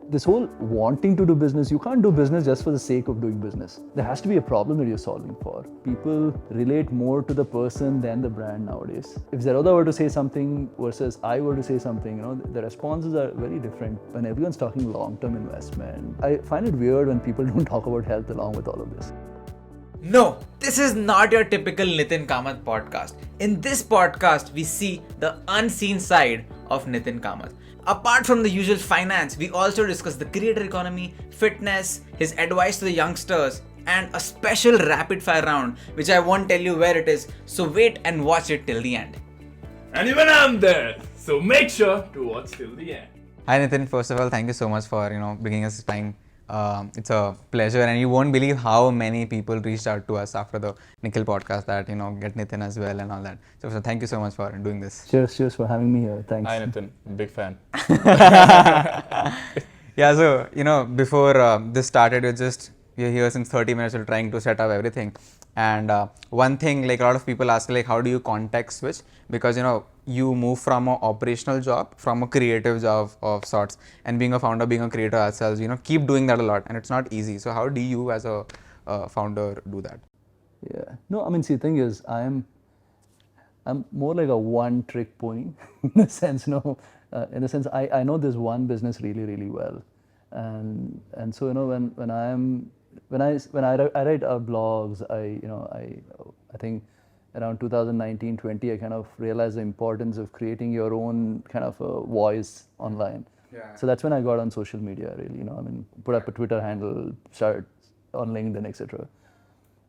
this whole wanting to do business, you can't do business just for the sake of doing business. There has to be a problem that you're solving for. People relate more to the person than the brand nowadays. If Zerodha were to say something versus I were to say something, the responses are very different when everyone's talking long-term investment. I find it weird when people don't talk about health along with all of this. No, this is not your typical Nithin Kamath podcast. In this podcast, we see the unseen side of Nithin Kamath. Apart from the usual finance, we also discuss the creator economy, fitness, his advice to the youngsters, and a special rapid fire round, which I won't tell you where it is, so wait and watch it till the end. And even I'm there, so make sure to watch till the end. Hi Nithin, first of all, thank you so much for bringing us this time. It's a pleasure, and you won't believe how many people reached out to us after the Nikhil podcast that get Nithin as well and all that. So thank you so much for doing this. Cheers for having me here. Thanks. Hi Nithin, big fan. Yeah, so before this started, we're here since 30 minutes. We're trying to set up everything, and one thing like a lot of people ask, like, how do you context switch? Because you move from an operational job, from a creative job of sorts, and being a founder, being a creator ourselves, keep doing that a lot, and it's not easy. So how do you as a founder do that? Yeah. No, I mean, see, the thing is, I'm more like a one-trick pony in the sense, I know this one business really, really well, and so when I write blogs, I think around 2019-20, I kind of realized the importance of creating your own kind of a voice online. Yeah. So that's when I got on social media, really. Put up a Twitter handle, start on LinkedIn, etc.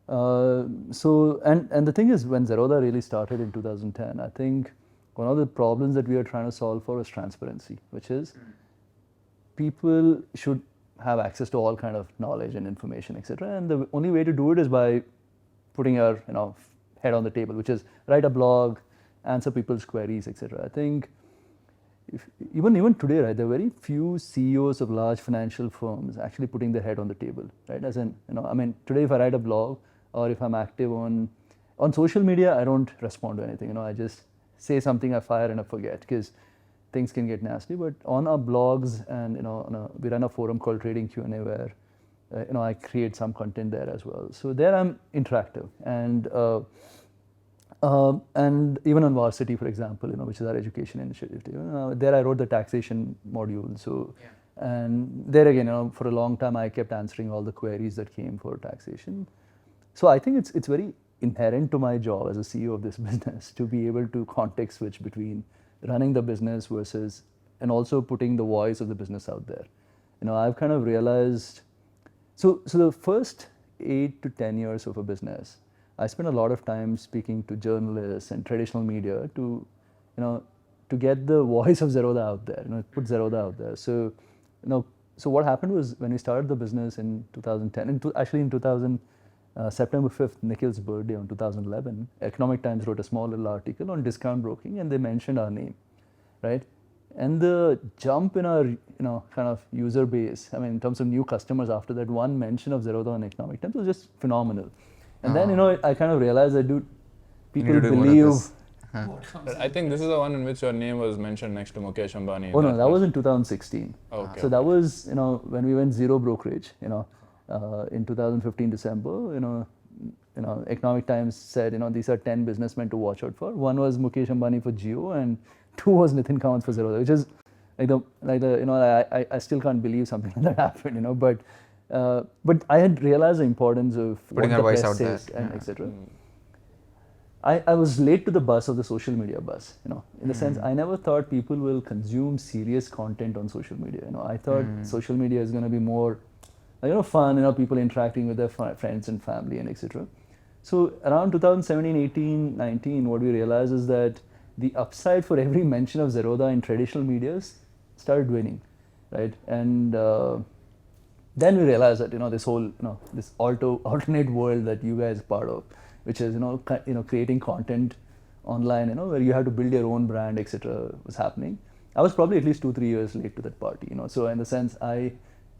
And the thing is, when Zerodha really started in 2010, I think one of the problems that we are trying to solve for is transparency, which is people should have access to all kind of knowledge and information, etc. And the only way to do it is by putting your head on the table, which is write a blog, answer people's queries, etc. I think even today, right, there are very few CEOs of large financial firms actually putting their head on the table, right? As in, today if I write a blog or if I'm active on social media, I don't respond to anything. I just say something, I fire and I forget, because things can get nasty. But on our blogs and we run a forum called Trading Q&A where I create some content there as well. So there I'm interactive, and even on Varsity, for example, which is our education initiative, there I wrote the taxation module. So, and there again, for a long time I kept answering all the queries that came for taxation. So I think it's very inherent to my job as a CEO of this business to be able to context switch between running the business versus, and also putting the voice of the business out there. I've kind of realized. So the first 8 to 10 years of a business, I spent a lot of time speaking to journalists and traditional media to get the voice of Zerodha out there, put Zerodha out there. So, so what happened was when we started the business in 2010, September 5th, Nikhil's birthday on 2011, Economic Times wrote a small little article on discount broking, and they mentioned our name, right? And the jump in our, kind of user base, in terms of new customers after that one mention of Zerodha on Economic Times was just phenomenal. And then, I kind of realized that, people believe. I think this is the one in which your name was mentioned next to Mukesh Ambani. Oh no, that was in 2016. Okay. So that was, when we went zero brokerage, in 2015 December, Economic Times said, these are 10 businessmen to watch out for. One was Mukesh Ambani for Jio, and 2 was Nithin Kamath for Zerodha, which is I still can't believe something like that happened, but I had realized the importance of putting our voice out there, and etc. I was late to the bus of the social media bus, in the sense I never thought people will consume serious content on social media. I thought social media is going to be more, fun, people interacting with their friends and family and etc. So around 2017, 18, 19, what we realized is that the upside for every mention of Zerodha in traditional media started winning, right? And then we realized that this whole this alternate world that you guys are part of, which is creating content online, where you have to build your own brand, etc., was happening. I was probably at least 2-3 years late to that party, So in the sense I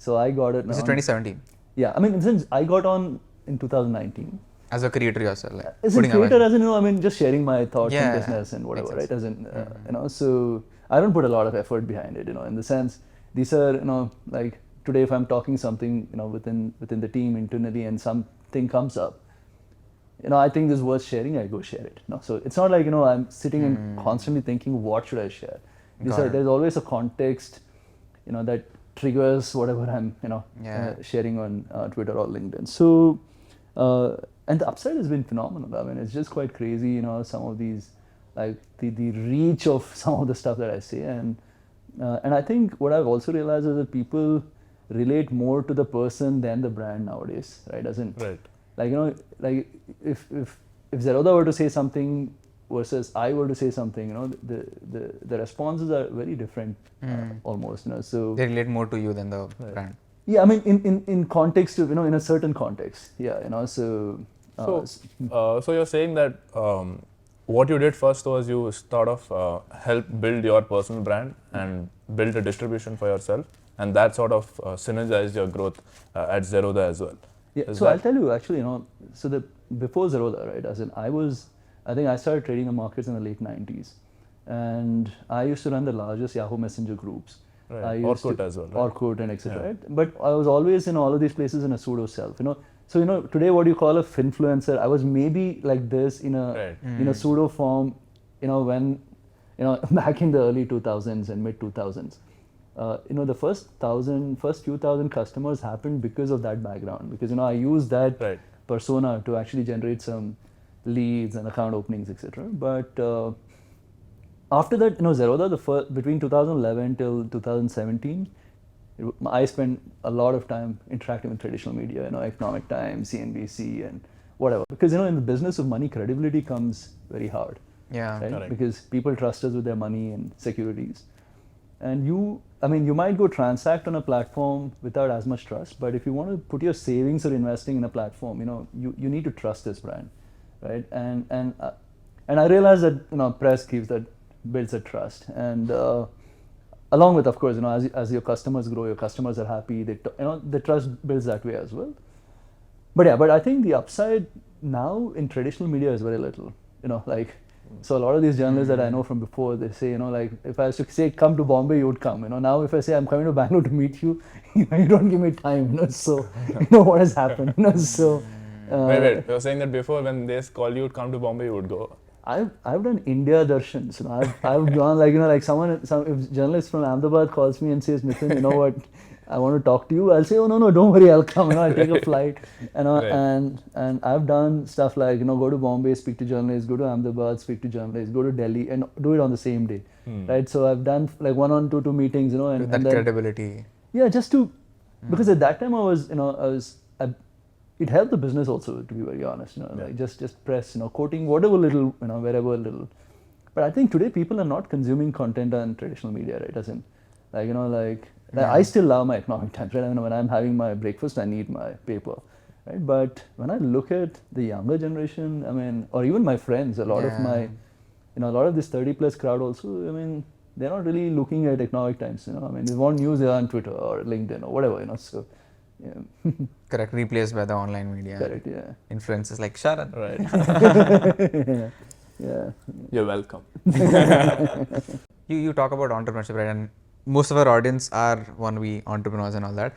got it. This is 2017. Yeah, in the sense I got on in 2019. As a creator yourself, like as a creator, as in, just sharing my thoughts on business and whatever, right? As in, so I don't put a lot of effort behind it, in the sense, these are, like today if I'm talking something, within the team internally and something comes up, I think this is worth sharing, I go share it. So it's not like, I'm sitting and constantly thinking, what should I share? There's always a context, that triggers whatever I'm, sharing on Twitter or LinkedIn. So, and the upside has been phenomenal. I mean, it's just quite crazy, some of these, like the reach of some of the stuff that I say. And I think what I've also realized is that people relate more to the person than the brand nowadays, right? Right. Like, like if Zerodha were to say something versus I were to say something, the responses are very different, almost, So They relate more to you than the brand. yeah, I mean, in context of, in a certain context, yeah, so. So you're saying that what you did first was you sort of help build your personal brand and build a distribution for yourself, and that sort of synergized your growth at Zerodha as well. Yeah, so I'll tell you actually, so before Zerodha, right, I think I started trading the markets in the late 90s, and I used to run the largest Yahoo Messenger groups. Right. Orkut as well, right? Orkut and etc. Right? But I was always in all of these places in a pseudo self, So today what you call a finfluencer, I was maybe like this in a pseudo form, when back in the early 2000s and mid 2000s. The first few thousand customers happened because of that background, because I used that persona to actually generate some leads and account openings, etc. But after that, Zerodha, between 2011 till 2017, I spent a lot of time interacting with traditional media, Economic Times, CNBC, and whatever. Because in the business of money, credibility comes very hard. Yeah, right? Correct. Because people trust us with their money and securities. And you might go transact on a platform without as much trust, but if you want to put your savings or investing in a platform, you need to trust this brand, right? And I realized that press builds that trust, and along with, of course, as your customers grow, your customers are happy. The trust builds that way as well. But I think the upside now in traditional media is very little. So a lot of these journalists that I know from before, they say, like if I was to say come to Bombay, you would come. Now if I say I'm coming to Bangalore to meet you, you don't give me time. So what has happened? So wait, you're saying that before when they call you to come to Bombay, you would go. I've done India darshans. I've gone like if journalist from Ahmedabad calls me and says, Nithin, you know what, I want to talk to you, I'll say, oh no, don't worry, I'll come. I'll take a flight. And I've done stuff like go to Bombay, speak to journalists, go to Ahmedabad, speak to journalists, go to Delhi, and do it on the same day, right? So I've done like 1-on-2 meetings, and that then, credibility. Yeah, just to because at that time it helped the business also, to be very honest. Like just press, quoting whatever little, wherever little. But I think today people are not consuming content on traditional media, right? As in, I still love my Economic Times, right? When I'm having my breakfast, I need my paper, right? But when I look at the younger generation, or even my friends, a lot of my, a lot of this 30+ crowd also, they're not really looking at Economic Times. They want news, they're on Twitter or LinkedIn or whatever. So. Yeah. Correct, replaced by the online media. Correct, yeah. Influencers like Sharan. Right. Yeah. You're welcome. You talk about entrepreneurship, right? And most of our audience are wannabe entrepreneurs and all that.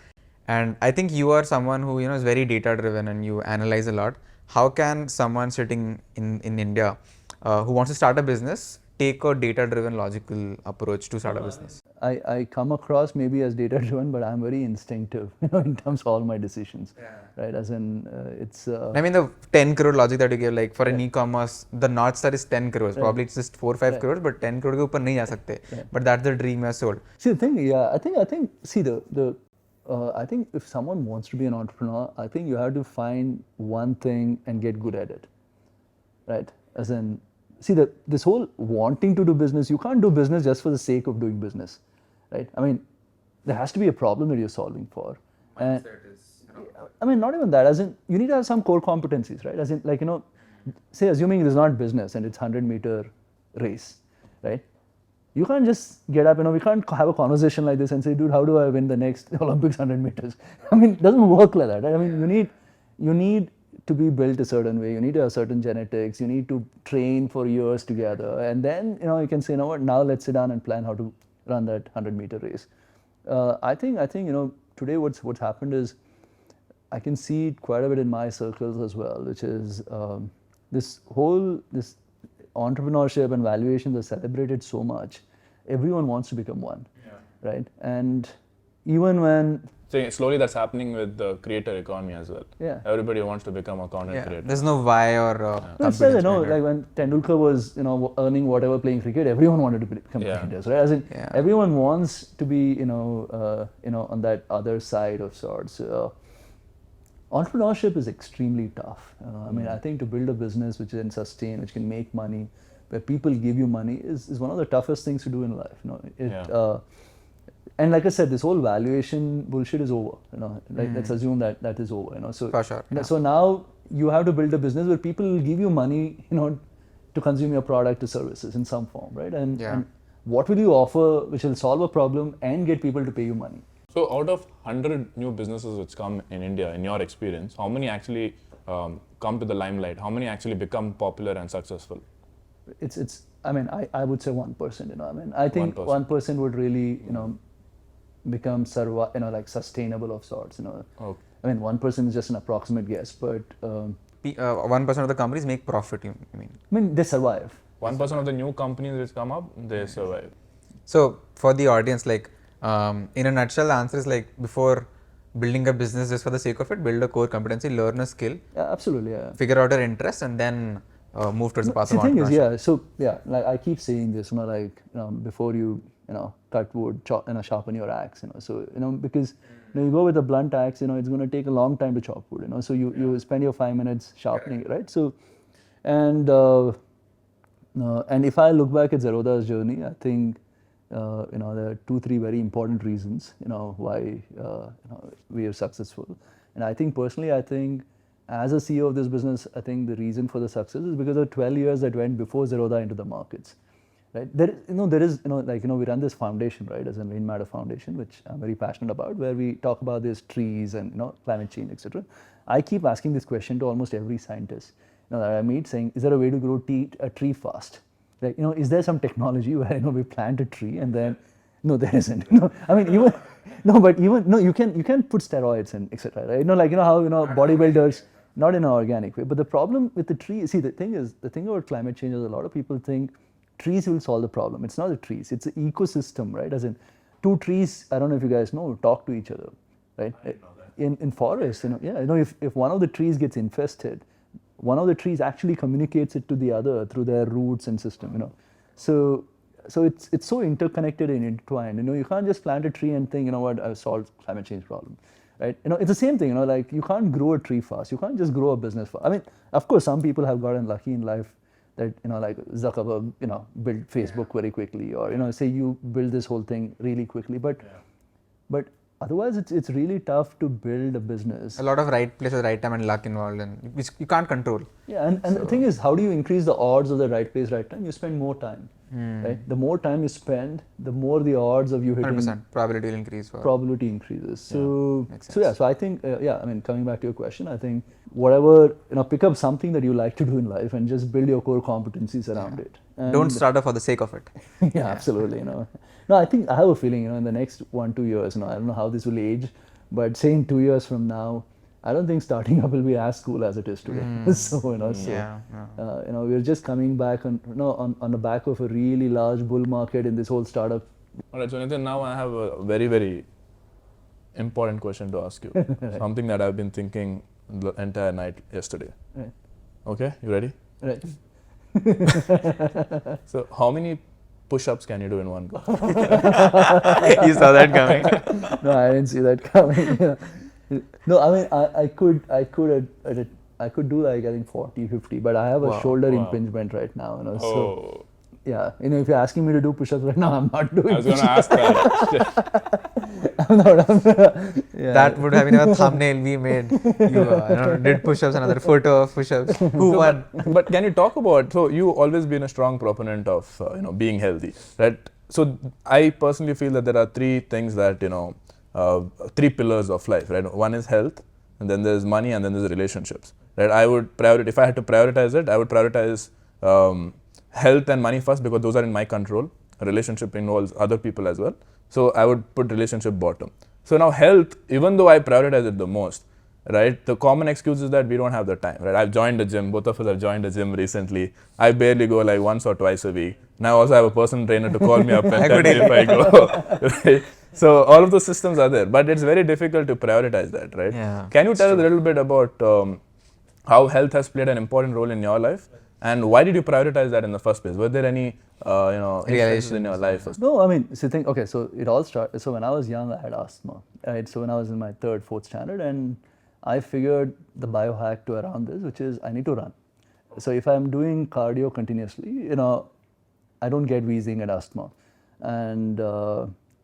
And I think you are someone who is very data driven and you analyze a lot. How can someone sitting in India who wants to start a business take a data driven logical approach to start a business? I come across maybe as data driven, but I'm very instinctive in terms of all my decisions, right? As in it's the 10 crore logic that you give, like for an e-commerce, the North Star is 10 crores. Probably it's just 4 or 5 crores, but 10 crore ke upar nahi ja sakte. But that's the dream you have sold. See the thing, I think see I think if someone wants to be an entrepreneur, I think you have to find one thing and get good at it, right? As in, see this whole wanting to do business, you can't do business just for the sake of doing business, right? There has to be a problem that you're solving for. And not even that, as in you need to have some core competencies, right? As in say assuming it is not business and it's 100-meter race, right? You can't just get up, we can't have a conversation like this and say, dude, how do I win the next Olympics 100 meters? It doesn't work like that, right? You need to be built a certain way, you need to have certain genetics, you need to train for years together, and then, you can say, you know what, now let's sit down and plan how to run that 100-meter race. I think today what's happened is I can see it quite a bit in my circles as well, which is this entrepreneurship and valuations are celebrated so much. Everyone wants to become one, right? And even when So slowly that's happening with the creator economy as well. Yeah. Everybody wants to become a content creator. There's no why or no, it's like, like when Tendulkar was earning whatever playing cricket, everyone wanted to become cricketers, right? As in, everyone wants to be on that other side of sorts. Entrepreneurship is extremely tough. I mean, I think to build a business which can sustain, which can make money, where people give you money is one of the toughest things to do in life. And like I said, this whole valuation bullshit is over. Let's assume that is over. So for sure. So now you have to build a business where people will give you money, to consume your product or services in some form, right? And what will you offer which will solve a problem and get people to pay you money? So out of 100 new businesses which come in India, in your experience, how many actually come to the limelight? How many actually become popular and successful? I mean, I would say 1%. I mean, I think 1% would really, become sustainable of sorts. Okay. I mean, 1% is just an approximate guess, but 1% of the companies make profit. You mean? I mean, they survive. 1% of the new companies which come up, they survive. So for the audience, in a nutshell, the answer is before building a business just for the sake of it, build a core competency, learn a skill. Yeah, absolutely. Yeah. Figure out your interest, and then move towards the path of entrepreneurship. The thing is, entrepreneurship. I keep saying this, before you cut wood, sharpen your axe. So because you go with a blunt axe, it's going to take a long time to chop wood. So you spend your 5 minutes sharpening it, right? So and if I look back at Zerodha's journey, I think there are 2-3 very important reasons why we are successful. And I think personally, as a CEO of this business, I think the reason for the success is because of 12 years that went before Zerodha into the markets. Right? There is, we run this foundation, right, as a Rain Matter Foundation, which I'm very passionate about, where we talk about these trees and, climate change, etc. I keep asking this question to almost every scientist that I meet, saying, is there a way to grow a tree fast? Like, is there some technology where, we plant a tree and then, no, there isn't. I mean, you can put steroids and etc. Right? How, bodybuilders, not in an organic way. But the problem with the tree, the thing about climate change is a lot of people think trees will solve the problem. It's not the trees, it's the ecosystem, right? As in, 2 trees, I don't know if you guys know, talk to each other, right? In forests, if one of the trees gets infested, one of the trees actually communicates it to the other through their roots and system, So it's so interconnected and intertwined. You can't just plant a tree and think, I've solved climate change problem. Right? It's the same thing, you can't grow a tree fast. You can't just grow a business fast. I mean, of course, some people have gotten lucky in life that, like Zuckerberg, built Facebook very quickly, or, say you build this whole thing really quickly. But otherwise, it's really tough to build a business. A lot of right place at the right time and luck involved, which you can't control. Yeah, and the thing is, how do you increase the odds of the right place, right time? You spend more time. Right? The more time you spend, the more the odds of you hitting 100% probability will increase. Probability increases. So I think I mean, coming back to your question, I think whatever pick up something that you like to do in life and just build your core competencies around it. And don't start off for the sake of it. Yeah, absolutely. No, I think I have a feeling in the next 1-2 years. I don't know how this will age, but say in 2 years from now, I don't think starting up will be as cool as it is today. We're just coming back on the back of a really large bull market in this whole startup. All right, so Nithin, now I have a very, very important question to ask you. Right. Something that I've been thinking the entire night yesterday. Right. Okay, you ready? Right. So, how many push-ups can you do in one go? You saw that coming. No, I didn't see that coming. No, I mean, I could do like, I think 40, 50, but I have a shoulder impingement right now, so yeah, if you're asking me to do push-ups right now, I'm not doing. I was going to ask that. That would have been a thumbnail we made. You did push-ups, another photo of push-ups. Who won? But can you talk about, so you always been a strong proponent of being healthy, right? So I personally feel that there are 3 things that 3 pillars of life, right? One is health, and then there's money, and then there's relationships, right? If I had to prioritize it, I would prioritize health and money first, because those are in my control. a relationship involves other people as well. So I would put relationship bottom. So now health, even though I prioritize it the most, right? The common excuse is that we don't have the time, right? I've joined a gym. Both of us have joined a gym recently. I barely go like once or twice a week. Now I also have a personal trainer to call me up and tell me if I go. Right? So all of those systems are there, but it's very difficult to prioritize that, right? Yeah, Can you tell us a little bit about how health has played an important role in your life, and why did you prioritize that in the first place? Were there any instances in your life? No, I mean, so think, okay, so it all started, so when I was young, I had asthma, right? So when I was in my 3rd, 4th standard, and I figured the biohack to around this, which is I need to run. So if I'm doing cardio continuously, I don't get wheezing and asthma. And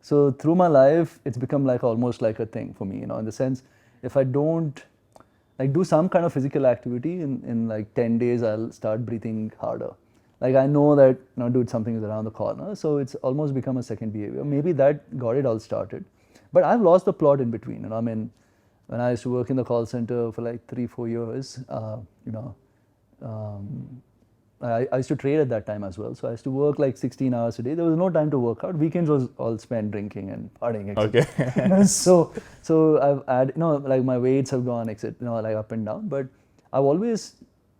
so through my life, it's become like almost like a thing for me, in the sense, if I don't like do some kind of physical activity in like 10 days, I'll start breathing harder. Like I know that, dude, something is around the corner. So it's almost become a second behavior. Maybe that got it all started. But I've lost the plot in between. I mean, when I used to work in the call center for like 3-4 years, I used to trade at that time as well. So I used to work like 16 hours a day. There was no time to work out. Weekends was all spent drinking and partying. Okay. so I've had, like my weights have gone, like up and down. But I've always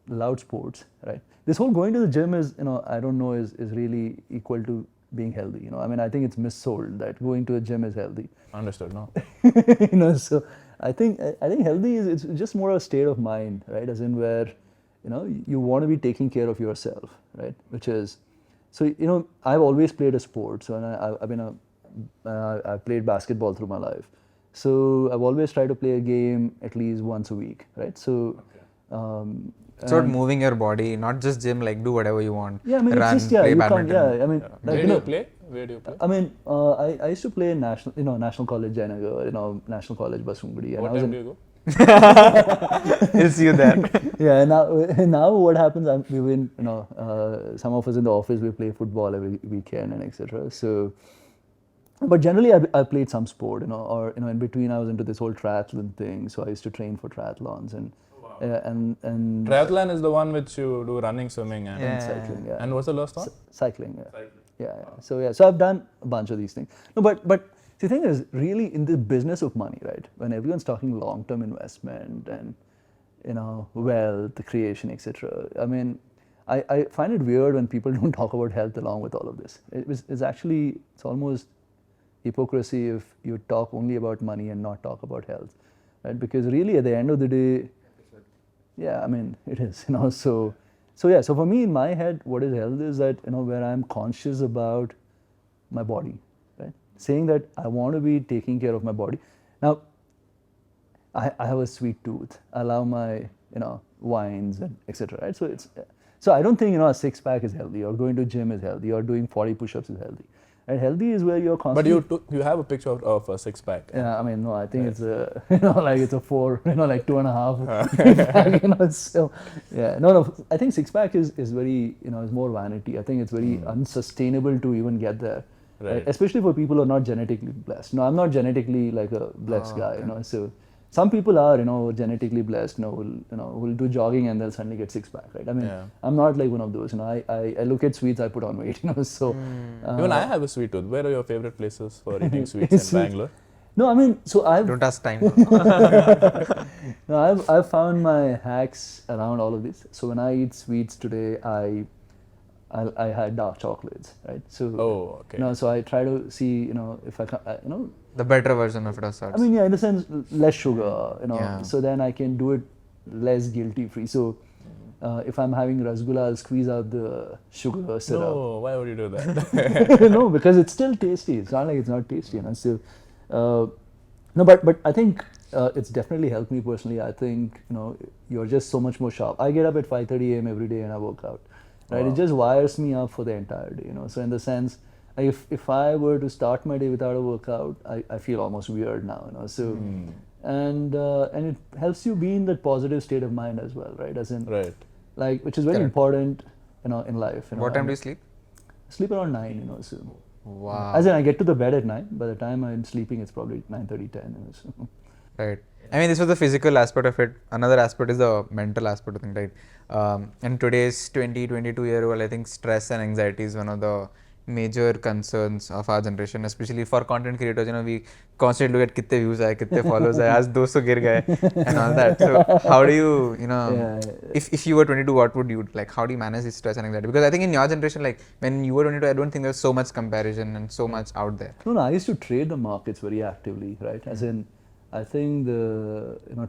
loved sports, right? This whole going to the gym is, I don't know, is really equal to being healthy. I mean, I think it's missold that going to a gym is healthy. Understood, no? So I think healthy is, it's just more a state of mind, right? As in where, you want to be taking care of yourself, right? Which is, so, I've always played a sport. So I've played basketball through my life. So I've always tried to play a game at least once a week, right? So, it's about moving your body, not just gym, like do whatever you want. Yeah, I mean, run, it's just, play you badminton. can't, yeah, I mean, like, Where do you play? Where do you play? I mean, I used to play in National College Jayanagar, National College Basungudi. What time do you go? We'll see you there. Yeah, now what happens? We win. Some of us in the office we play football every weekend and etc. So, but generally I played some sport, or in between I was into this whole triathlon thing. So I used to train for triathlons and Triathlon is the one which you do running, swimming, and cycling. Yeah. And what's the last one? Cycling. Yeah. Cycling. Yeah. So I've done a bunch of these things. No, but the thing is, really, in the business of money, right? When everyone's talking long-term investment and wealth creation, etc. I mean, I find it weird when people don't talk about health along with all of this. It's almost hypocrisy if you talk only about money and not talk about health, right? Because really, at the end of the day, yeah, I mean, it is. So for me, in my head, what is health is that where I'm conscious about my body, right? Saying that I want to be taking care of my body. Now, I have a sweet tooth. I love my wines and etc. Right? So I don't think a 6-pack is healthy, or going to gym is healthy, or doing 40 push-ups is healthy. And healthy is where you're constantly. But you have a picture of a 6-pack. Yeah, I mean, no, I think it's a like it's a 4, like 2.5. So yeah, no, I think 6-pack is very is more vanity. I think it's very unsustainable to even get there. Right. Especially for people who are not genetically blessed. No, I'm not genetically like a blessed guy, So some people are, genetically blessed, will do jogging and they'll suddenly get 6-pack, right? I mean, I'm not like one of those. I look at sweets, I put on weight, So even I have a sweet tooth. Where are your favorite places for eating sweets in Bangalore? No, I mean, so Don't ask time. No, I've found my hacks around all of this. So when I eat sweets today, I had dark chocolates, right? So so I try to see, if I can, The better version of it as such. I mean, yeah, in the sense, less sugar, so then I can do it less guilty free. So if I'm having rasgulla, I'll squeeze out the sugar syrup. No, why would you do that? No, because it's still tasty. It's not like it's not tasty, So, no, but I think it's definitely helped me personally. I think, you're just so much more sharp. I get up at 5:30 a.m. every day and I work out. Right, It just wires me up for the entire day, So in the sense, if I were to start my day without a workout, I feel almost weird now, So, and it helps you be in that positive state of mind as well, right? As in, like, which is very important, in life. What time do you sleep? I sleep around 9, So. Wow. As in, I get to the bed at 9. By the time I'm sleeping, it's probably 9:30, 10. So. Right. I mean, this was the physical aspect of it. Another aspect is the mental aspect of things, right? And today's 22-year-old, I think stress and anxiety is one of the major concerns of our generation, especially for content creators. You know, we constantly look at कितने views आए, कितने follows आए, आज 200 गिर गए, and all that. So how do you, you know, if you were 22, what would you like? How do you manage this stress and anxiety? Because I think in your generation, like when you were 22, I don't think there was so much comparison and so much out there. No, I used to trade the markets very actively, right? As in, I think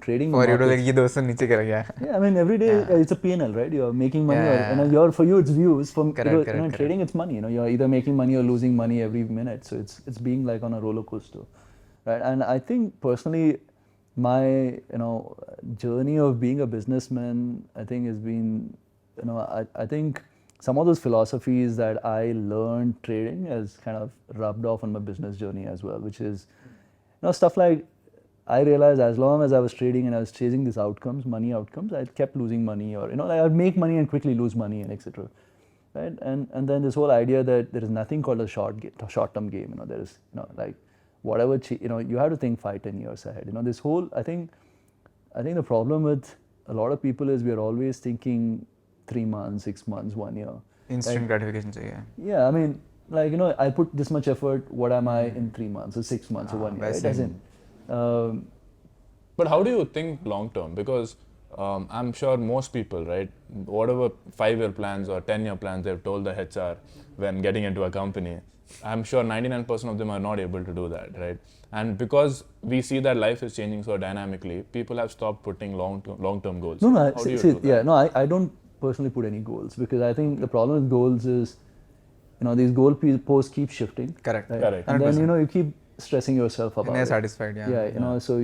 trading. For the you to markets, like ये 200 नीचे गिर गया. yeah, I mean every day it's a P&L, right? You're making money, Yeah. or for you it's views. Correct. Trading it's money. You're either making money or losing money every minute. So it's being like on a roller coaster, right? And I think personally, my journey of being a businessman, I think has been, I think some of those philosophies that I learned trading has kind of rubbed off on my business journey as well, which is stuff like, I realized as long as I was trading and I was chasing these outcomes, money outcomes, I kept losing money, or like I would make money and quickly lose money, and etc. Right? And then this whole idea that there is nothing called a short-term game. There is like whatever you have to think 5-10 years ahead. This whole I think the problem with a lot of people is we are always thinking 3 months, 6 months, 1 year. Instant gratification चाहिए. Yeah, I mean, like I put this much effort. What am I in 3 months or 6 months or 1 year? Right? As in, but how do you think long term? Because I'm sure most people, right, whatever 5-year plans or 10-year plans they've told the HR when getting into a company, I'm sure 99% of them are not able to do that, right? And because we see that life is changing so dynamically, people have stopped putting long-term goals. No, how do you do that? yeah, no, I don't personally put any goals, because I think the problem with goals is, these goal posts keep shifting. Correct. Right? Correct. And then you keep stressing yourself about You're it. satisfied, yeah. Yeah, so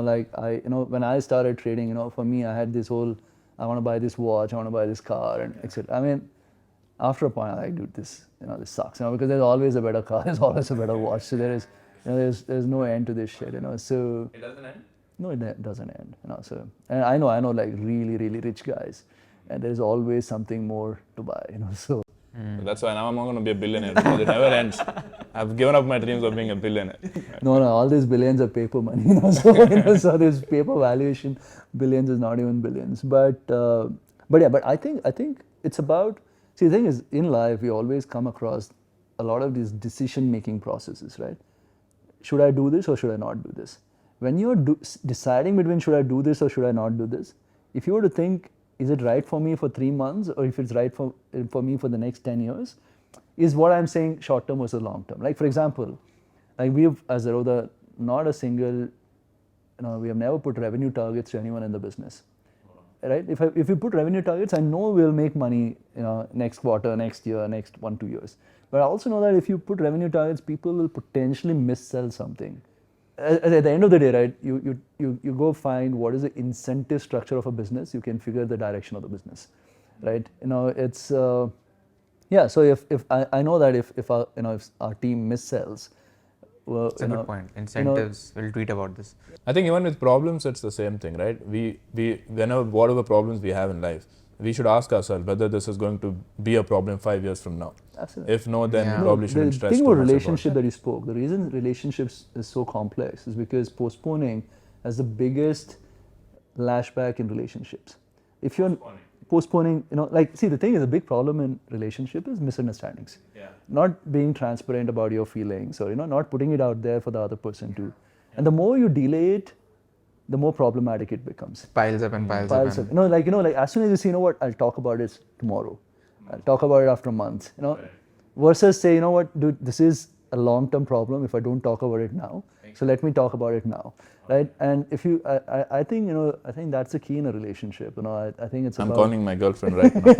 like when I started trading, for me, I had this whole, I want to buy this watch, I want to buy this car, and etc. I mean, after a point, I'm like, dude, this sucks, because there's always a better car, there's always a better watch, so there is, there's no end to this shit, so. It doesn't end? No, it doesn't end, so. And I know like really, really rich guys, and there's always something more to buy, so. That's why now I'm not going to be a billionaire, because it never ends. I've given up my dreams of being a billionaire. No, all these billions are paper money, so so this paper valuation, billions is not even billions. But I think it's about, see, the thing is, in life we always come across a lot of these decision-making processes, right? Should I do this or should I not do this? When you're deciding between should I do this or should I not do this, if you were to think, is it right for me for 3 months, or if it's right for me for the next 10 years, is what I'm saying short term versus long term. Like for example, like we've as Zerodha, not a single, we have never put revenue targets to anyone in the business, right? If we put revenue targets, I know we'll make money, next quarter, next year, next 1-2 years. But I also know that if you put revenue targets, people will potentially missell something. At the end of the day, right, you go find what is the incentive structure of a business, you can figure the direction of the business, right? It's so if I know that if our team missells, well, It's a good point. Incentives, we'll tweet about this. I think even with problems, it's the same thing, right? We whatever problems we have in life, we should ask ourselves whether this is going to be a problem 5 years from now. Absolutely. If no, then Yeah. we probably shouldn't The stress thing too about much relationship about that you spoke, the reason relationships is so complex is because postponing has the biggest lashback in relationships. If you're postponing, see, the thing is, a big problem in relationship is misunderstandings. Yeah. Not being transparent about your feelings, or not putting it out there for the other person too. And the more you delay it, the more problematic it becomes. Piles up and piles Piles up. up. Like as soon as you say, what, I'll talk about it tomorrow. I'll talk about it after a month. Versus say, what, dude, this is a long-term problem if I don't talk about it now. So let me talk about it now, right? And if you, I think I think that's the key in a relationship. I think it's I'm about. calling my girlfriend right now.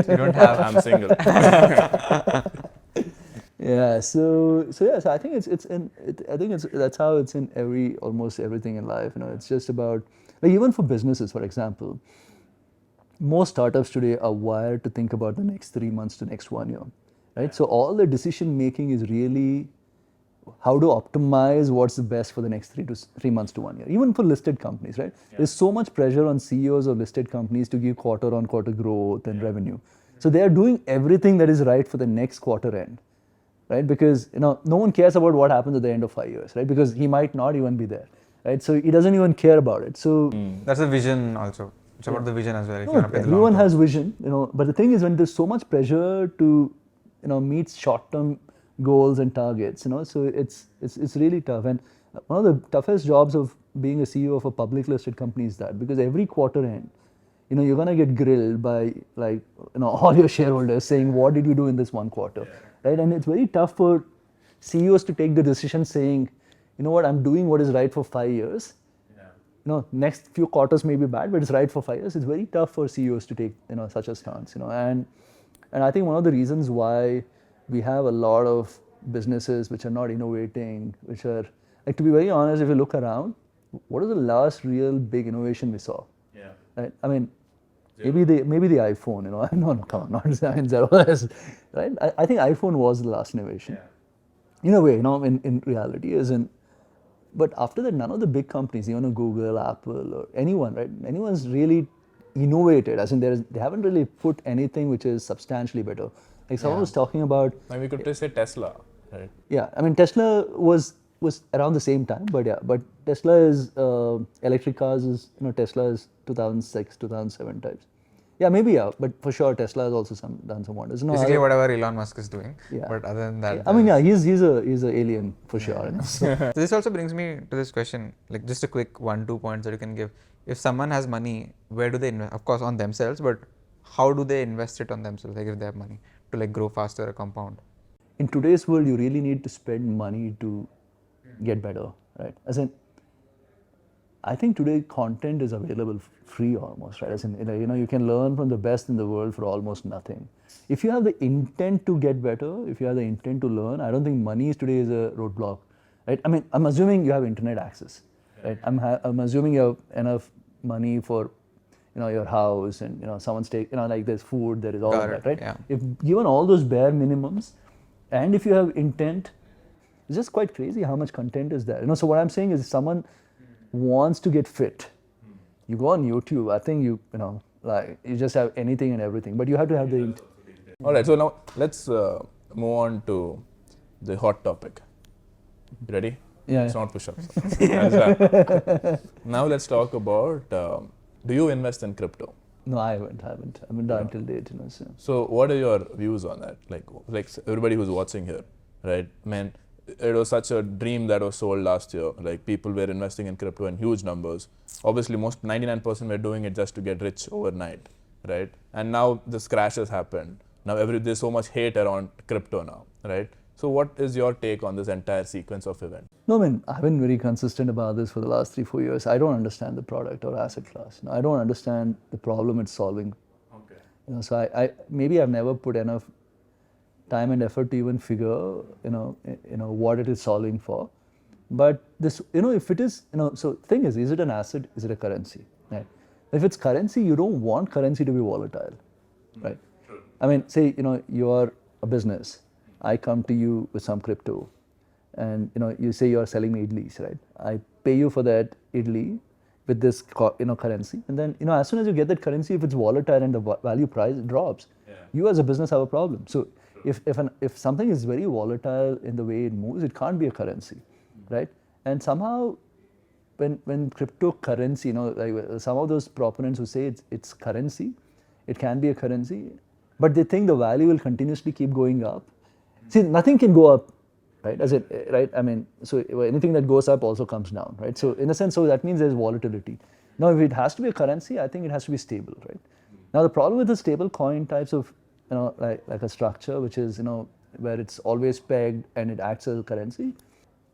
You don't have. I'm single. Yeah. So I think that's how it's in almost everything in life. It's just about, like, even for businesses, for example. Most startups today are wired to think about the next 3 months to next 1 year, right? So all the decision making is really how to optimize what's the best for the next 3 months to 1 year. Even for listed companies, right? Yeah. There's so much pressure on CEOs of listed companies to give quarter-on-quarter growth and revenue. So they are doing everything that is right for the next quarter end, right? Because no one cares about what happens at the end of 5 years, right? Because he might not even be there, right? So he doesn't even care about it. So That's a vision also. It's about the vision as well. If no, you want to play the long everyone term. has vision, but the thing is, when there's so much pressure to meets short-term goals and targets. So it's really tough. And one of the toughest jobs of being a CEO of a public listed company is that, because every quarter end, you're gonna get grilled by all your shareholders saying, what did you do in this one quarter, right? And it's very tough for CEOs to take the decision saying, you know what, I'm doing what is right for 5 years. Next few quarters may be bad, but it's right for 5 years. It's very tough for CEOs to take such a stance. And I think one of the reasons why we have a lot of businesses which are not innovating, which are, like, to be very honest, if you look around, what is the last real big innovation we saw? Right? I mean, maybe the iPhone. No, come on, not Zerodha, right? I think iPhone was the last innovation. In a way, in reality, but after that, none of the big companies, even Google, Apple, or anyone, right? Anyone's really innovated, as in they haven't really put anything which is substantially better. Like someone was talking about. We could just say Tesla, right? Yeah, I mean, Tesla was around the same time, but Tesla is electric cars is Tesla is 2006, 2007 types. Yeah, maybe, but for sure Tesla has also done some wonders. Basically, whatever Elon Musk is doing. Yeah. But other than that, I mean, he's a alien for sure. So this also brings me to this question, like just a quick 1-2 points that you can give. If someone has money, where do they invest? Of course, on themselves, but how do they invest it on themselves? Like if they have money to like grow faster or compound. In today's world, you really need to spend money to get better, right? As in, I think today content is available free almost, right? As in, you can learn from the best in the world for almost nothing. If you have the intent to get better, if you have the intent to learn, I don't think money today is a roadblock, right? I mean, I'm assuming you have internet access, right? I'm assuming you have enough money for, your house and, someone's like there's food, there is all of that, right? Yeah. If given all those bare minimums, and if you have intent, it's just quite crazy how much content is there. So what I'm saying is, if someone wants to get fit, you go on YouTube. I think you just have anything and everything, but you have to have the intent. All right, so now let's move on to the hot topic. You ready? Yeah. It's not push-ups. That's now let's talk about, do you invest in crypto? No, I haven't done till date. So what are your views on that? Like everybody who's watching here, right? Man, it was such a dream that was sold last year. Like people were investing in crypto in huge numbers. Obviously, 99% were doing it just to get rich overnight, right? And now this crash has happened. Now there's so much hate around crypto now, right? So what is your take on this entire sequence of events? No, I mean, I've been very consistent about this for the last 3-4 years. I don't understand the product or asset class. I don't understand the problem it's solving. Okay. So I maybe I've never put enough time and effort to even figure, what it is solving for. But this, if it is, so thing is it an asset? Is it a currency? Right? If it's currency, you don't want currency to be volatile, right? True. I mean, say, you are a business. I come to you with some crypto, and you say you are selling me idlis, right? I pay you for that idli with this currency, and then as soon as you get that currency, if it's volatile and the value price drops, you as a business have a problem. So if something is very volatile in the way it moves, it can't be a currency, right? And somehow when cryptocurrency, like some of those proponents who say it's currency, it can be a currency, but they think the value will continuously keep going up. See, nothing can go up, right? Right? I mean, so anything that goes up also comes down, right? So in a sense, so that means there's volatility. Now, if it has to be a currency, I think it has to be stable, right? Now, the problem with the stable coin types of, like a structure, which is, where it's always pegged and it acts as a currency.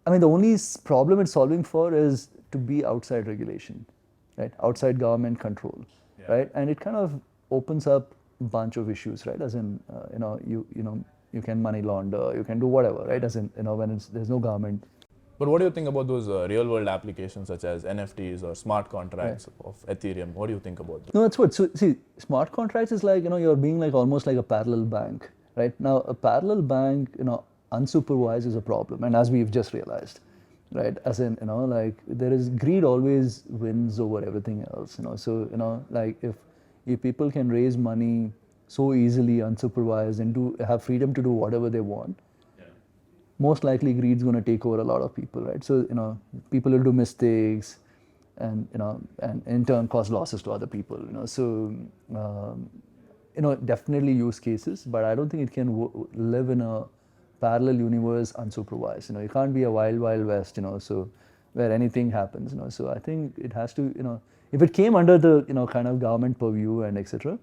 I mean, the only problem it's solving for is to be outside regulation, right? Outside government control, right? And it kind of opens up a bunch of issues, right? As in, you can money launder, you can do whatever, right? As in, when there's no government. But what do you think about those real-world applications such as NFTs or smart contracts of Ethereum? What do you think about that? No, that's what. So see, smart contracts is like, you're being like almost like a parallel bank, right? Now, a parallel bank, unsupervised is a problem, and as we've just realized, right? As in, like there is greed always wins over everything else, So, like if people can raise money so easily, unsupervised, and have freedom to do whatever they want, most likely greed is going to take over a lot of people, right? So, people will do mistakes and, and in turn cause losses to other people, So, definitely use cases, but I don't think it can live in a parallel universe unsupervised. You can't be a wild, wild west, so where anything happens, So I think it has to, if it came under the, kind of government purview and etc.,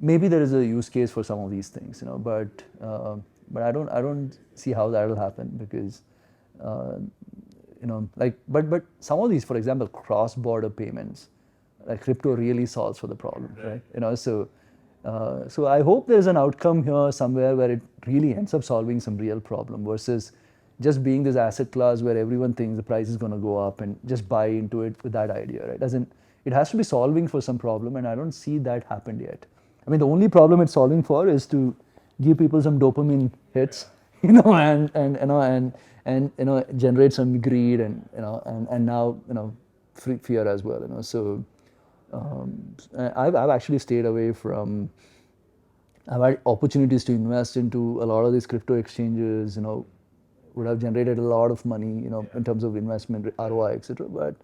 maybe there is a use case for some of these things, but I don't see how that will happen because, but some of these, for example, cross-border payments, like crypto really solves for the problem, right? So I hope there's an outcome here somewhere where it really ends up solving some real problem versus just being this asset class where everyone thinks the price is going to go up and just buy into it with that idea, right? It has to be solving for some problem, and I don't see that happened yet. I mean, the only problem it's solving for is to give people some dopamine hits, and generate some greed and now fear as well, So I've actually stayed away from. I've had opportunities to invest into a lot of these crypto exchanges, would have generated a lot of money, in terms of investment ROI, etc.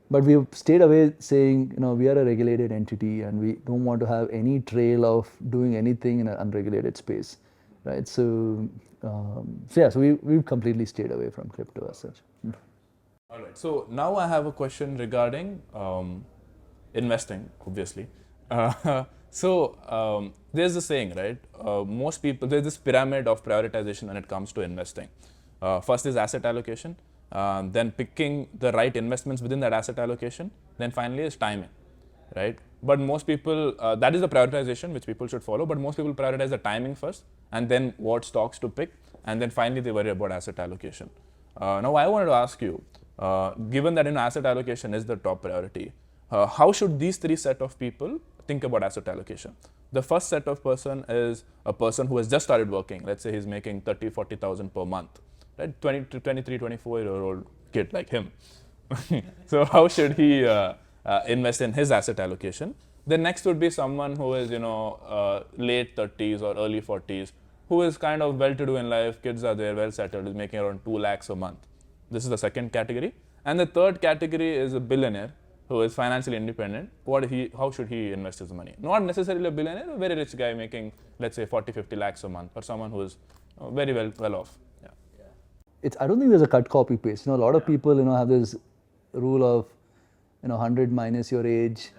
But we've stayed away saying, we are a regulated entity and we don't want to have any trail of doing anything in an unregulated space, right? So we've completely stayed away from crypto as such. All right. So now I have a question regarding investing, obviously. There's a saying, right? Most people, there's this pyramid of prioritization when it comes to investing. First is asset allocation, then picking the right investments within that asset allocation, then finally is timing, right? But most people, that is the prioritization which people should follow, but most people prioritize the timing first and then what stocks to pick, and then finally they worry about asset allocation. Now I wanted to ask you, given that asset allocation is the top priority, how should these three set of people think about asset allocation? The first set of person is a person who has just started working. Let's say he's making 30,000-40,000 per month, right? 23, 24-year-old kid like him. So how should he invest in his asset allocation? Then next would be someone who is, late 30s or early 40s, who is kind of well-to-do in life, kids are there, well settled, is making around 2 lakhs a month. This is the second category. And the third category is a billionaire who is financially independent. How should he invest his money? Not necessarily a billionaire, a very rich guy making, let's say, 40-50 lakhs a month, or someone who is very well off. Yeah. I don't think there's a cut copy paste. A lot of people, have this rule of, 100 minus your age.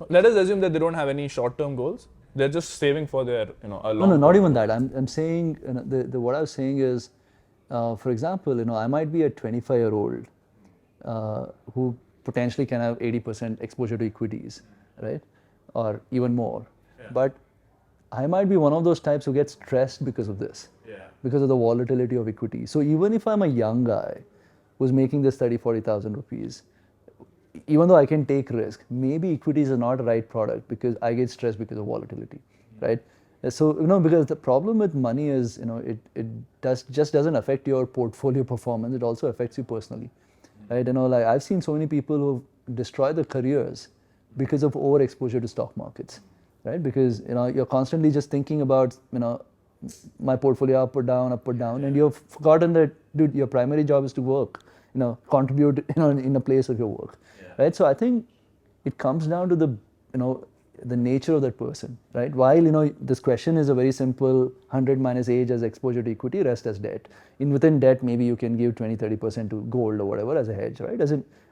Let us assume that they don't have any short-term goals. They're just saving for their, a long. No, not even that. I'm saying, what I was saying is, for example, I might be a 25-year-old who potentially can have 80% exposure to equities, right? Or even more. Yeah. But I might be one of those types who gets stressed because of this, because of the volatility of equity. So even if I'm a young guy who's making this 30,000-40,000 rupees, even though I can take risk, maybe equities are not the right product because I get stressed because of volatility, right? So, because the problem with money is, it just doesn't affect your portfolio performance, it also affects you personally. Right? Like I've seen so many people who destroy their careers because of overexposure to stock markets, right? Because you're constantly just thinking about my portfolio up or down, and you've forgotten that, dude, your primary job is to work, contribute, in a place of your work, right? So I think it comes down to the nature of that person, right? While this question is a very simple 100 minus age as exposure to equity, rest as debt. Within debt, maybe you can give 20-30% to gold or whatever as a hedge, right?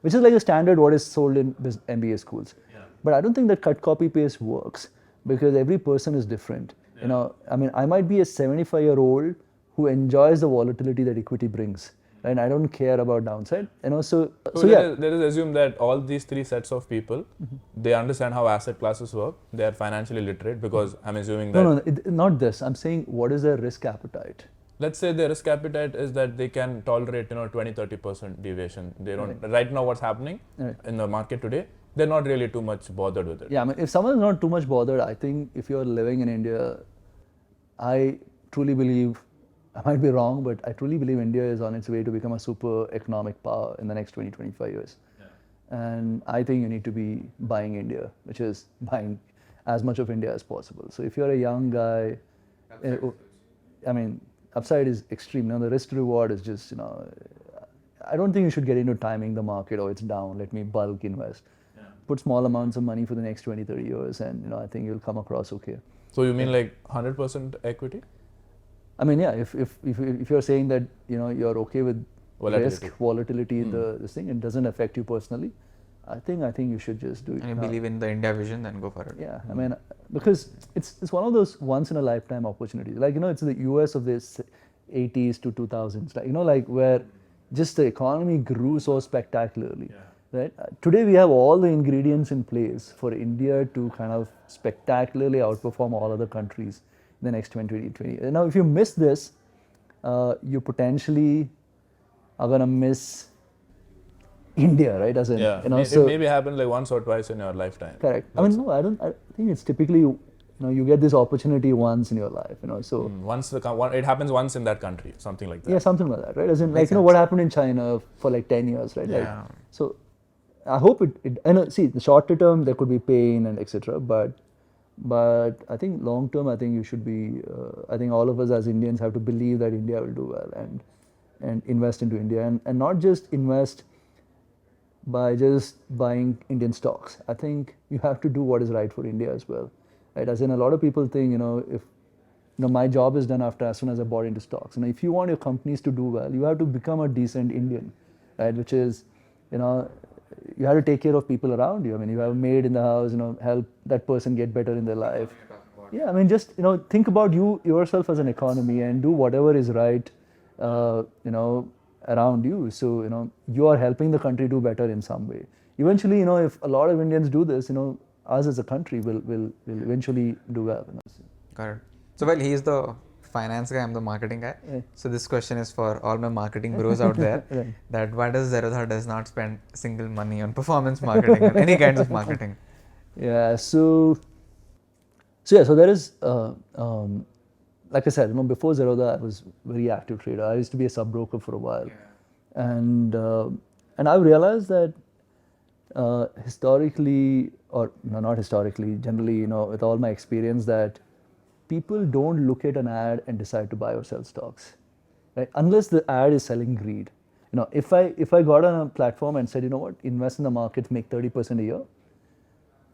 Which is like a standard what is sold in MBA schools. Yeah. But I don't think that cut copy paste works because every person is different. Yeah. I might be a 75-year-old who enjoys the volatility that equity brings. And I don't care about downside. So let us assume that all these three sets of people, they understand how asset classes work. They are financially literate because I'm assuming that. No, not this. I'm saying what is their risk appetite? Let's say their risk appetite is that they can tolerate 20-30% deviation. They don't. Right now, what's happening in the market today, they're not really too much bothered with it. Yeah, if someone is not too much bothered, I think if you're living in India, I truly believe. I might be wrong, but I truly believe India is on its way to become a super economic power in the next 20-25 years. Yeah. And I think you need to be buying India, which is buying as much of India as possible. So if you're a young guy, upside is extreme. The risk to reward is just, I don't think you should get into timing the market, it's down, let me bulk invest. Yeah. put small amounts of money for the next 20, 30 years, and I think you'll come across okay. So you mean like 100% equity? I mean, yeah, if you're saying that you're okay with Volatility. volatility in this thing, it doesn't affect you personally, I think you should just do it. And you believe in the India vision, then go for it. Yeah, I mean, because it's one of those once in a lifetime opportunities. Like it's the US of this 80s to 2000s, like where just the economy grew so spectacularly. Right? Today we have all the ingredients in place for India to kind of spectacularly outperform all other countries in the next 20. Now, if you miss this, you potentially are gonna miss India, right? As in, it maybe happened like once or twice in your lifetime. Correct. I mean, no, I think it's typically, you get this opportunity once in your life, so. It happens once in that country, something like that. Yeah, something like that, right? As in, like, what happened in China for like 10 years, right? Yeah. Like, so, I hope see, the shorter term, there could be pain and etc. But I think long term, I think you should be, I think all of us as Indians have to believe that India will do well and invest into India and not just invest by just buying Indian stocks. I think you have to do what is right for India as well, right? As in, a lot of people think, if my job is done as soon as I bought into stocks. If you want your companies to do well, you have to become a decent Indian, right? Which is, you have to take care of people around you. I mean, you have a maid in the house, help that person get better in their life. Yeah, I mean, just, think about yourself as an economy and do whatever is right, around you. So, you are helping the country do better in some way. Eventually, if a lot of Indians do this, us as a country will eventually do well. Got it. So, well, he's the finance guy, I'm the marketing guy. Yeah. So this question is for all my marketing bros out there. Right. That why does Zerodha does not spend single money on performance marketing or any kinds of marketing? Yeah. So there is, like I said, before Zerodha, I was very active trader. I used to be a sub broker for a while, and I realized that historically, or not historically, generally, with all my experience, that people don't look at an ad and decide to buy or sell stocks, right? Unless the ad is selling greed. If I got on a platform and said, invest in the markets, make 30% a year,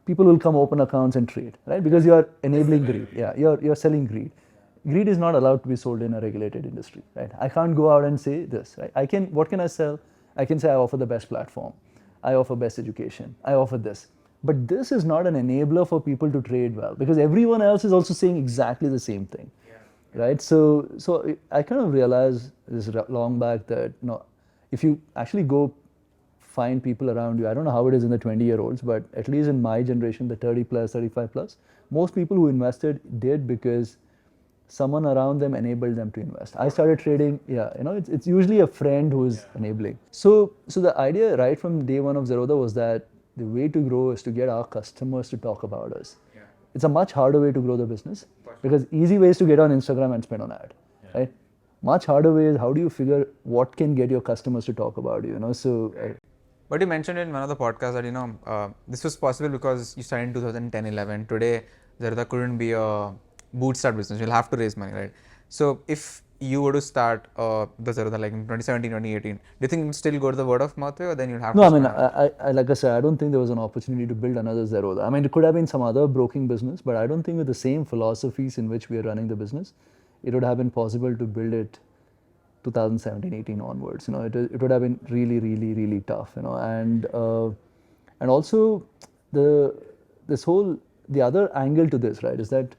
people will come open accounts and trade, right? Because you are enabling greed. Yeah, you're selling greed. Greed is not allowed to be sold in a regulated industry, right? I can't go out and say this, right? What can I sell? I can say I offer the best platform, I offer best education, I offer this. But this is not an enabler for people to trade well, because everyone else is also saying exactly the same thing, right? So I kind of realized this long back that if you actually go find people around you, I don't know how it is in the 20-year-olds, but at least in my generation, the 30 plus, 35 plus, most people who invested did because someone around them enabled them to invest. I started trading, it's usually a friend who is enabling. So the idea right from day one of Zerodha was that the way to grow is to get our customers to talk about us. It's a much harder way to grow the business, because easy way is to get on Instagram and spend on ad, right? Much harder way is how do you figure what can get your customers to talk about you, So. But you mentioned in one of the podcasts that this was possible because you started in 2010-11. Today, Zerodha couldn't be a bootstrap business. You'll have to raise money, right? So if you were to start the Zerodha like in 2017, 2018, do you think you'd still go to the word of mouth way, or then you'll have No, to? I mean, I like I said, I don't think there was an opportunity to build another Zerodha. I mean, it could have been some other broking business, but I don't think with the same philosophies in which we are running the business, it would have been possible to build it 2017, 18 onwards. It would have been really, really, really tough. And also the other angle to this, right, is that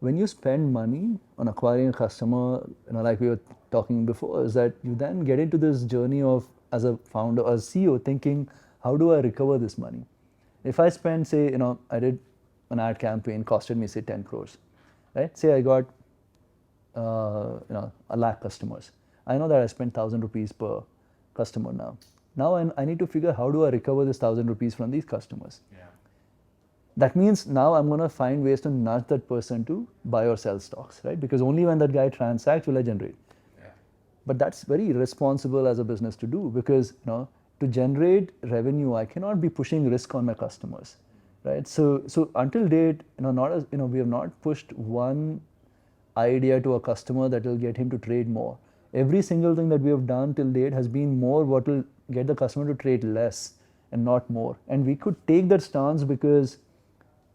when you spend money on acquiring a customer, like we were talking before, is that you then get into this journey of, as a founder, as CEO, thinking, how do I recover this money? If I spend, say, I did an ad campaign, costed me, say, 10 crores, right? Say I got, 1 lakh customers. I know that I spent 1,000 rupees per customer now. Now I need to figure how do I recover this 1,000 rupees from these customers. That means now I'm going to find ways to nudge that person to buy or sell stocks, right? Because only when that guy transacts will I generate. But that's very irresponsible as a business to do, because to generate revenue, I cannot be pushing risk on my customers, right? So until date, we have not pushed one idea to a customer that will get him to trade more. Every single thing that we have done till date has been more what will get the customer to trade less and not more. And we could take that stance because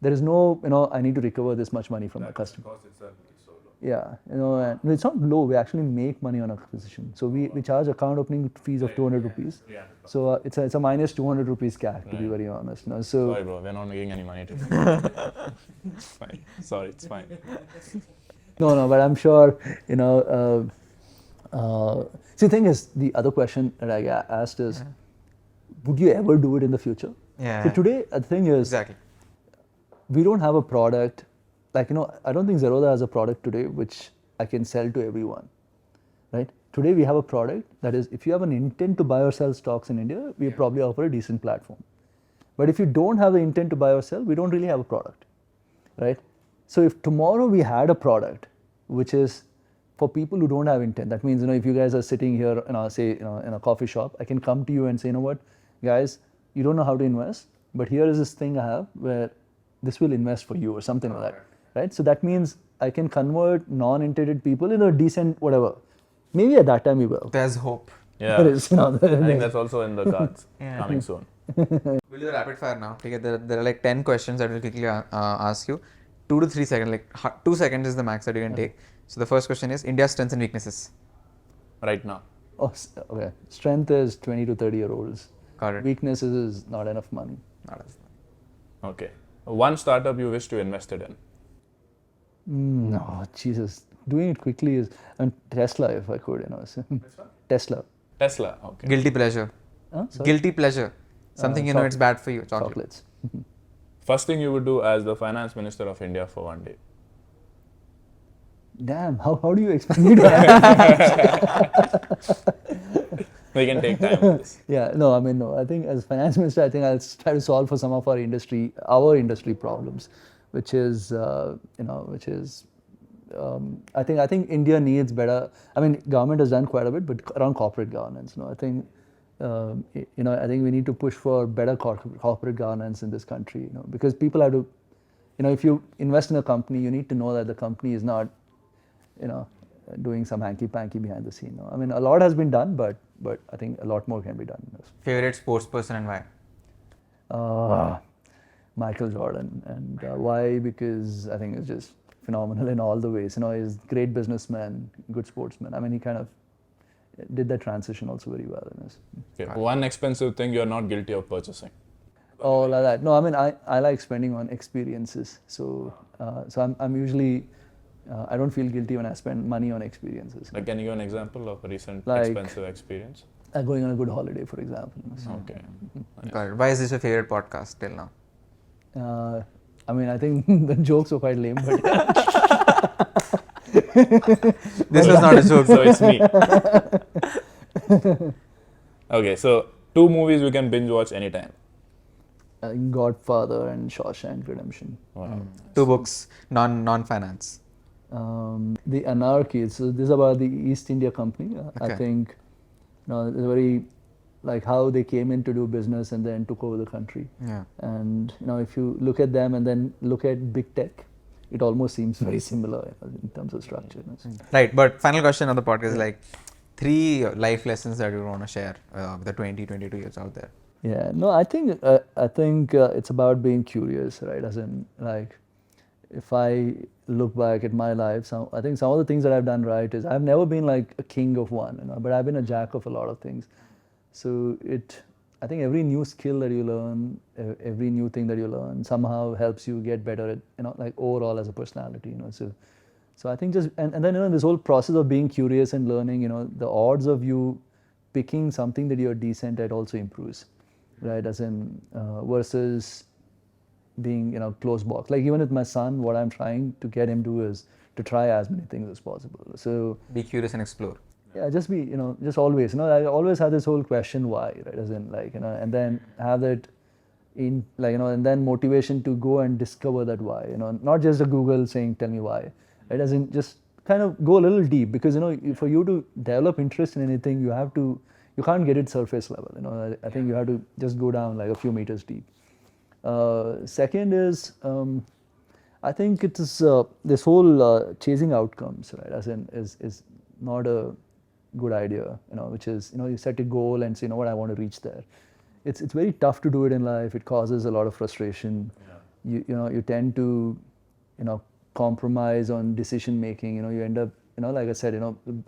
there is no, I need to recover this much money from my customer. Cost itself is so low. Yeah, and it's not low. We actually make money on acquisition. So we charge account opening fees of 200 rupees. So it's a minus 200 rupees CAC, to be very honest. So Sorry, bro. We're not making any money today. It's fine. Sorry, it's fine. no, but I'm sure, see, the thing is, the other question that I asked is, would you ever do it in the future? Yeah. So today, the thing is, Exactly. we don't have a product, I don't think Zerodha has a product today which I can sell to everyone, right? Today we have a product that is, if you have an intent to buy or sell stocks in India, we probably offer a decent platform. But if you don't have the intent to buy or sell, we don't really have a product, right? So if tomorrow we had a product which is for people who don't have intent, that means, if you guys are sitting here, say, in a coffee shop, I can come to you and say, you know what, guys, you don't know how to invest, but here is this thing I have where this will invest for you or something like that, right? So that means I can convert non-intended people into a decent whatever. Maybe at that time we will. There's hope. Yeah. There is, I think that's also in the cards. Coming soon. We'll do a rapid fire now. Okay, there are like 10 questions that we'll quickly ask you. 2 to 3 seconds, 2 seconds is the max that you can take. So the first question is India's strengths and weaknesses. Right now. Oh, okay. Strength is 20 to 30-year-olds. Got it. Weaknesses is not enough money. Not as- Okay. One startup you wish to invested in. No, Jesus. Doing it quickly is, Tesla if I could, Tesla. Tesla. Okay. Guilty pleasure. Sorry? Guilty pleasure. Something it's bad for you. Chocolate. Chocolates. First thing you would do as the finance minister of India for one day. Damn, how do you expect me to answer? We can take time with this. Yeah, no. I think as finance minister, I think I'll try to solve for some of our industry problems, which is, I think India needs better. Government has done quite a bit, but around corporate governance, I think, I think we need to push for better corporate governance in this country, because people have to, if you invest in a company, you need to know that the company is not, doing some hanky-panky behind the scene. A lot has been done, but I think a lot more can be done. Favorite sports person and why? Michael Jordan. And why? Because I think it's just phenomenal in all the ways. He's a great businessman, good sportsman. He kind of did that transition also very well. Okay. One expensive thing you're not guilty of purchasing. Oh, like that. No, I like spending on experiences. So I'm usually, I don't feel guilty when I spend money on experiences. Like, can you give an example of a recent Like- expensive experience? Going on a good holiday, for example. Okay. Got it. Why is this your favorite podcast till now? I think the jokes were quite lame, but This was not a joke. So it's me. Okay, so 2 movies we can binge watch anytime. Godfather and Shawshank Redemption. Wow. 2 books, non-finance. The Anarchy. So this is about the East India Company. I Okay. think, it's very like how they came in to do business and then took over the country. Yeah. And if you look at them and then look at big tech, it almost seems very similar in terms of structure. Right, but final question of the podcast is like 3 life lessons that you want to share with the 22 years out there. Yeah, no, I think it's about being curious, right? As in, like, if I look back at my life, I think some of the things that I've done right is I've never been like a king of one, but I've been a jack of a lot of things. So I think every new skill that you learn, every new thing that you learn somehow helps you get better at, like overall as a personality, So I think and then this whole process of being curious and learning, the odds of you picking something that you're decent at also improves, right? As in versus being closed box. Like even with my son, what I'm trying to get him to do is to try as many things as possible. So Be curious and explore. yeah, just be, just always, I always have this whole question why, right? As in like, and then have that in like, and then motivation to go and discover that why, not just a Google saying, tell me why, right? As in just kind of go a little deep because, for you to develop interest in anything, you can't get it surface level, I think you have to just go down like a few meters deep. Second is, I think it is this whole chasing outcomes, right? As in is not a good idea, which is, you set a goal and say, what I want to reach there. it's very tough to do it in life. It causes a lot of frustration. You tend to, compromise on decision making. You end up, like I said,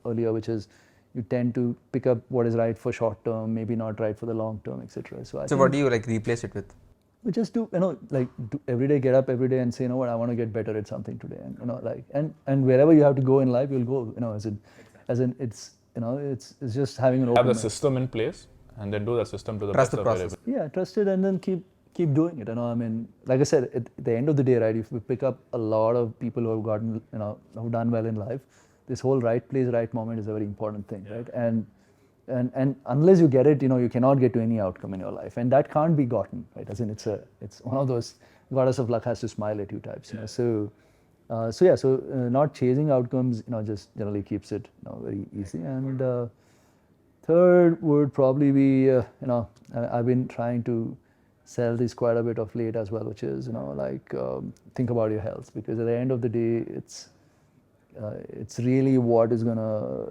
earlier, which is you tend to pick up what is right for short term, maybe not right for the long term, etc. So what do you like replace it with? We just do, do every day, get up every day and say, what, I want to get better at something today, and and wherever you have to go in life, you'll go. As in it's just having an open Have the mind. system in place and then do the system to the Trust best the of your process. ability. Yeah, trust it and then keep doing it. I mean, like I said, at the end of the day, right, if we pick up a lot of people who have gotten, who've done well in life, this whole right place, right moment is a very important thing, right? And unless you get it, you cannot get to any outcome in your life, and that can't be gotten, right? As in, it's one of those goddess of luck has to smile at you types, So not chasing outcomes, just generally keeps it, very easy. And third would probably be, I've been trying to sell this quite a bit of late as well, which is, think about your health, because at the end of the day, it's really what is gonna,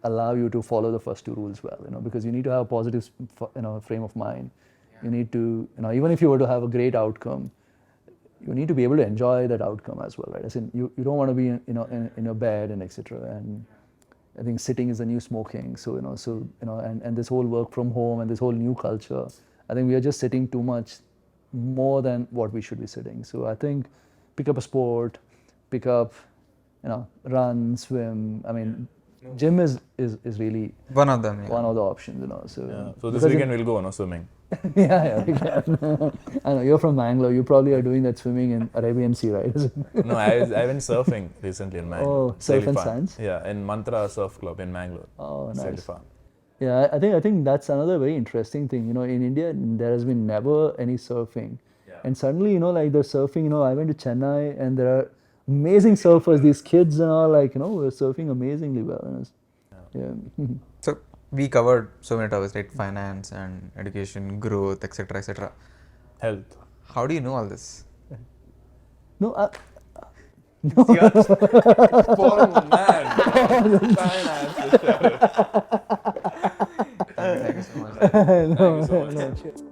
allow you to follow the first two rules well, because you need to have a positive, frame of mind. You need to, even if you were to have a great outcome, you need to be able to enjoy that outcome as well, right? As in, you don't want to be, in your bed and etc. And I think sitting is the new smoking. So, and this whole work from home and this whole new culture, I think we are just sitting too much more than what we should be sitting. So I think pick up a sport, pick up, run, swim. I mean, gym is really One of them. Yeah. one of the options, So, So this because weekend we'll go, swimming. yeah, we can. I know you're from Mangalore. You probably are doing that swimming in Arabian Sea, right? No, I went surfing recently in Mangalore. Oh, It's surf really and fun. sands? Yeah, in Mantra Surf Club in Mangalore. Oh, It's really nice. fun. Yeah, I think that's another very interesting thing. In India, there has been never any surfing. And suddenly, like the surfing, I went to Chennai and there are amazing surfers, these kids and all, were surfing amazingly well. Yeah. So we covered so many topics, right? Finance and education, growth, etc., etc. Health. How do you know all this? No, Poor man. Thank you so much. Thank you so much. no,